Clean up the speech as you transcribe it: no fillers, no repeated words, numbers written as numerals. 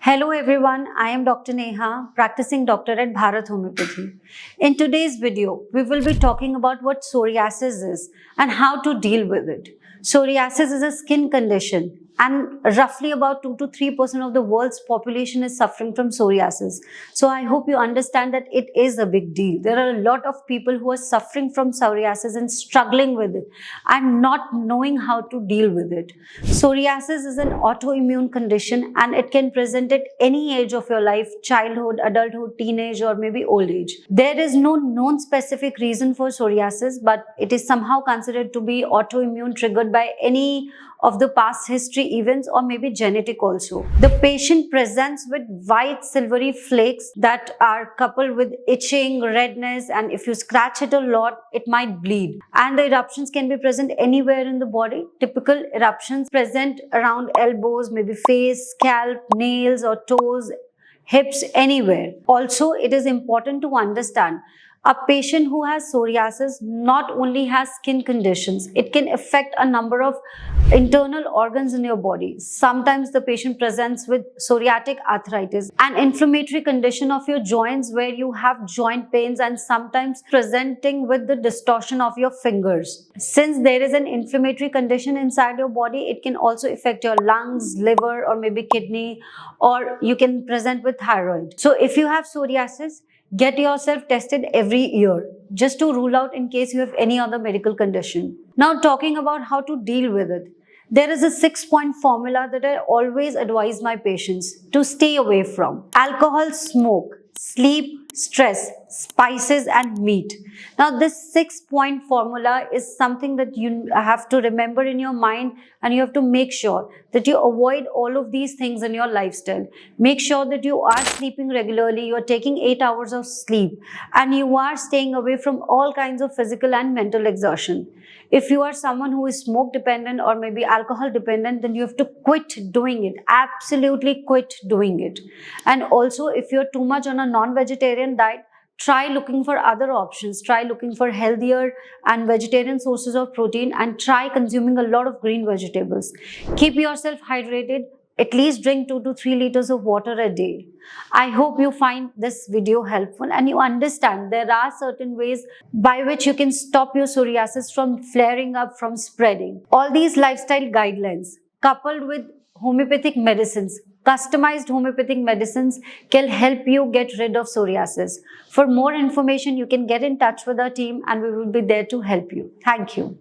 Hello everyone, I am Dr. Neha, practicing doctor at Bharat Homeopathy. In today's video, we will be talking about what psoriasis is and how to deal with it. Psoriasis is a skin condition and roughly about 2 to 3% of the world's population is suffering from psoriasis. So I hope you understand that it is a big deal. There are a lot of people who are suffering from psoriasis and struggling with it and not knowing how to deal with it. Psoriasis is an autoimmune condition and it can present at any age of your life, childhood, adulthood, teenage, or maybe old age. There is no known specific reason for psoriasis, but it is somehow considered to be autoimmune triggered by any of the past history events or maybe genetic also. The patient presents with white silvery flakes that are coupled with itching, redness, and if you scratch it a lot, it might bleed. And the eruptions can be present anywhere in the body. Typical eruptions present around elbows, maybe face, scalp, nails or toes, hips, anywhere. Also, it is important to understand a patient who has psoriasis not only has skin conditions, it can affect a number of internal organs in your body. Sometimes the patient presents with psoriatic arthritis, an inflammatory condition of your joints where you have joint pains and sometimes presenting with the distortion of your fingers. Since there is an inflammatory condition inside your body, it can also affect your lungs, liver, or maybe kidney, or you can present with thyroid. So if you have psoriasis, get yourself tested every year just to rule out in case you have any other medical condition. Now talking about how to deal with it. There is a 6-point formula that I always advise my patients to stay away from. Alcohol, smoke, sleep, stress, spices and meat. Now this 6-point formula is something that you have to remember in your mind and you have to make sure that you avoid all of these things in your lifestyle. Make sure that you are sleeping regularly, you are taking 8 hours of sleep and you are staying away from all kinds of physical and mental exertion. If you are someone who is smoke dependent or maybe alcohol dependent, then you have to quit doing it. Absolutely quit doing it. And also if you're too much on a non-vegetarian diet, try looking for other options. Try looking for healthier and vegetarian sources of protein and try consuming a lot of green vegetables. Keep yourself hydrated. At least drink 2 to 3 liters of water a day. I hope you find this video helpful and you understand there are certain ways by which you can stop your psoriasis from flaring up, from spreading. All these lifestyle guidelines coupled with homeopathic medicines, customized homeopathic medicines can help you get rid of psoriasis. For more information, you can get in touch with our team and we will be there to help you. Thank you.